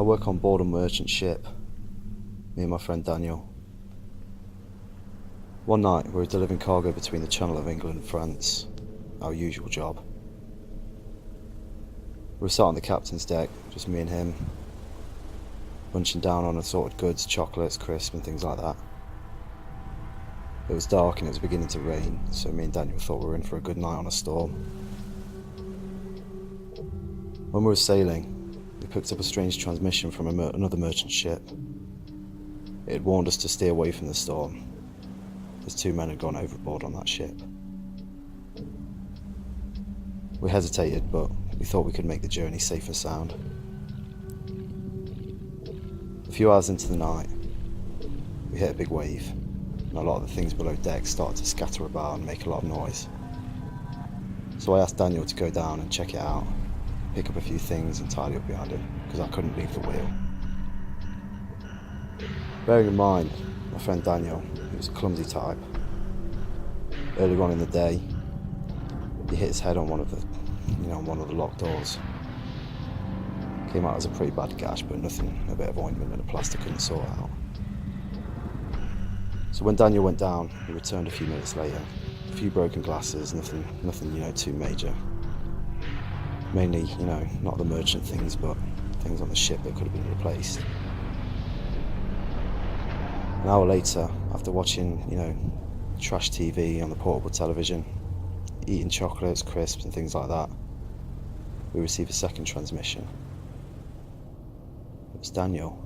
work on board a merchant ship, me and my friend Daniel. One night we were delivering cargo between the Channel of England and France, our usual job. We were sat on the captain's deck, just me and him, munching down on assorted goods, chocolates, crisps and things like that. It was dark and it was beginning to rain, so me and Daniel thought we were in for a good night on a storm. When we were sailing, we picked up a strange transmission from another merchant ship. It had warned us to steer away from the storm, as 2 men had gone overboard on that ship. We hesitated, but we thought we could make the journey safe and sound. A few hours into the night, we hit a big wave, and a lot of the things below deck started to scatter about and make a lot of noise. So I asked Daniel to go down and check it out, pick up a few things and tidy up behind it, because I couldn't leave the wheel. Bearing in mind, my friend Daniel, he was a clumsy type. Earlier on in the day, he hit his head on one of the locked doors. Came out as a pretty bad gash, but nothing a bit of ointment and a plaster couldn't sort out. So when Daniel went down, he returned a few minutes later. A few broken glasses, nothing too major. Mainly, not the merchant things, but things on the ship that could have been replaced. An hour later, after watching, trash TV on the portable television, eating chocolates, crisps and things like that, we received a second transmission. It was Daniel.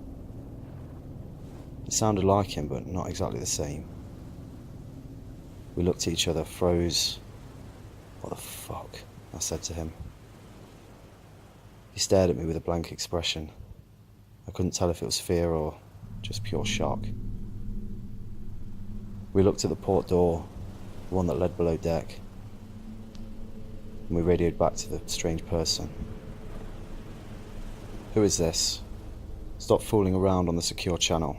It sounded like him, but not exactly the same. We looked at each other, froze. "What the fuck?" I said to him. He stared at me with a blank expression. I couldn't tell if it was fear or just pure shock. We looked at the port door, the one that led below deck, and we radioed back to the strange person. "Who is this? Stop fooling around on the secure channel."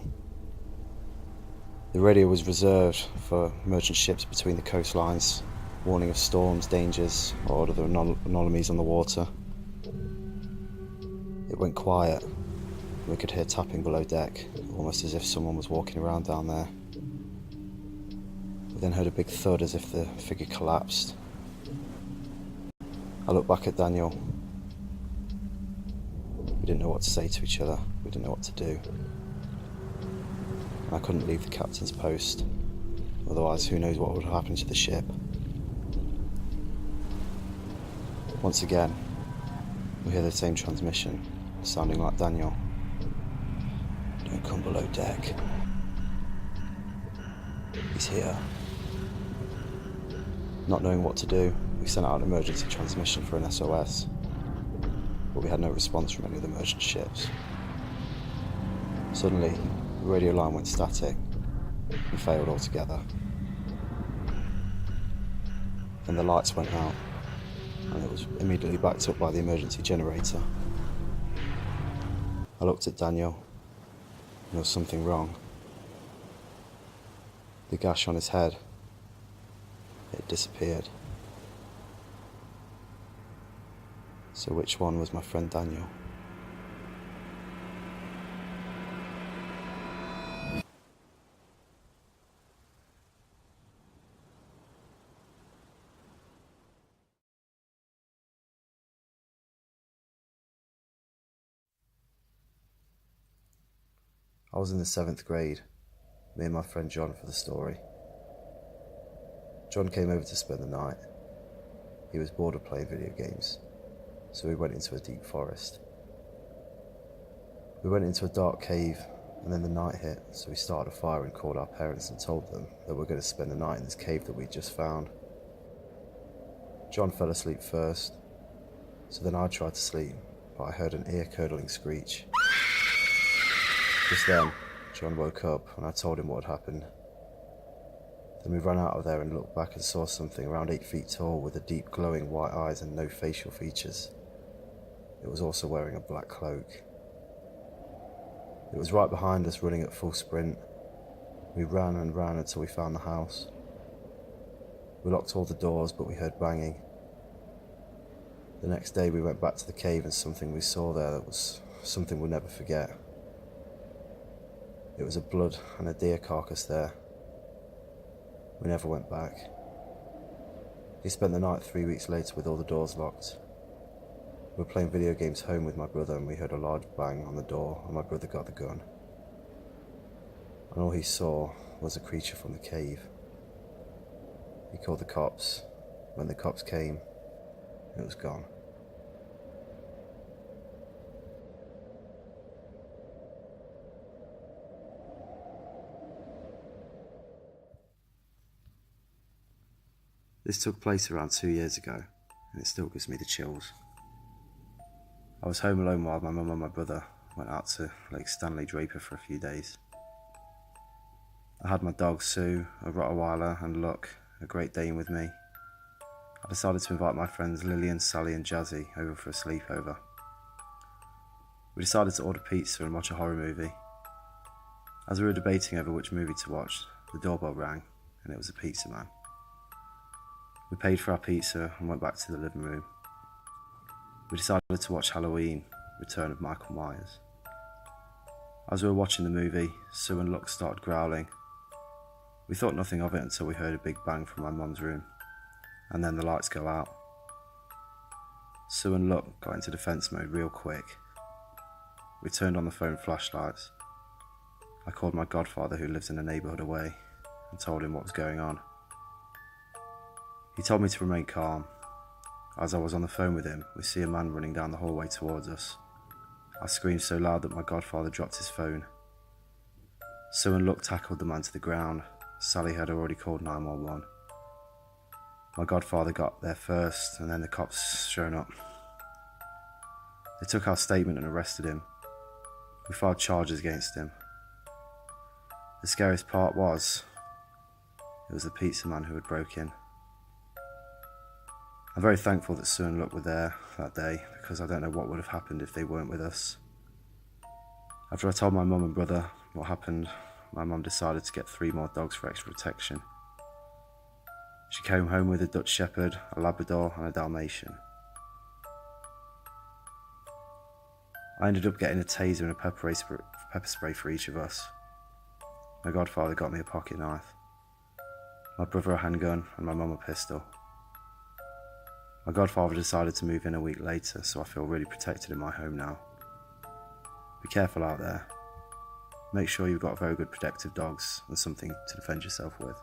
The radio was reserved for merchant ships between the coastlines, warning of storms, dangers, or other anomalies on the water. It went quiet. We could hear tapping below deck, almost as if someone was walking around down there. We then heard a big thud as if the figure collapsed. I looked back at Daniel. We didn't know what to say to each other. We didn't know what to do. And I couldn't leave the captain's post. Otherwise, who knows what would happen to the ship. Once again, we hear the same transmission, sounding like Daniel. "Don't come below deck. He's here." Not knowing what to do, we sent out an emergency transmission for an SOS, but we had no response from any of the merchant ships. Suddenly, the radio line went static and failed altogether. Then the lights went out, and it was immediately backed up by the emergency generator. I looked at Daniel, and there was something wrong. The gash on his head, it disappeared. So which one was my friend Daniel? I was in the 7th grade, me and my friend John for the story. John came over to spend the night. He was bored of playing video games, so we went into a deep forest. We went into a dark cave, and then the night hit, so we started a fire and called our parents and told them that we were going to spend the night in this cave that we'd just found. John fell asleep first, so then I tried to sleep, but I heard an ear-curdling screech. Just then, John woke up and I told him what had happened. Then we ran out of there and looked back and saw something around 8 feet tall with the deep glowing white eyes and no facial features. It was also wearing a black cloak. It was right behind us, running at full sprint. We ran and ran until we found the house. We locked all the doors, but we heard banging. The next day we went back to the cave and something we saw there that was something we'll never forget. It was a blood and a deer carcass there. We never went back. He spent the night 3 weeks later with all the doors locked. We were playing video games home with my brother and we heard a large bang on the door and my brother got the gun. And all he saw was a creature from the cave. He called the cops. When the cops came, it was gone. This took place around 2 years ago, and it still gives me the chills. I was home alone while my mum and my brother went out to Lake Stanley Draper for a few days. I had my dogs Sue, a Rottweiler, and Luck, a Great Dane, with me. I decided to invite my friends Lillian, Sally and Jazzy over for a sleepover. We decided to order pizza and watch a horror movie. As we were debating over which movie to watch, the doorbell rang and it was a pizza man. We paid for our pizza and went back to the living room. We decided to watch Halloween, Return of Michael Myers. As we were watching the movie, Sue and Luck started growling. We thought nothing of it until we heard a big bang from my mum's room, and then the lights go out. Sue and Luck got into defence mode real quick. We turned on the phone flashlights. I called my godfather, who lives in a neighbourhood away, and told him what was going on. He told me to remain calm. As I was on the phone with him, we see a man running down the hallway towards us. I screamed so loud that my godfather dropped his phone. Sue and Luck tackled the man to the ground. Sally had already called 911. My godfather got there first, and then the cops showed up. They took our statement and arrested him. We filed charges against him. The scariest part was, it was the pizza man who had broke in. I'm very thankful that Sue and Luck were there that day, because I don't know what would have happened if they weren't with us. After I told my mum and brother what happened, my mum decided to get 3 more dogs for extra protection. She came home with a Dutch Shepherd, a Labrador and a Dalmatian. I ended up getting a taser and a pepper spray for each of us. My godfather got me a pocket knife, my brother a handgun and my mum a pistol. My godfather decided to move in a week later, so I feel really protected in my home now. Be careful out there. Make sure you've got very good protective dogs and something to defend yourself with.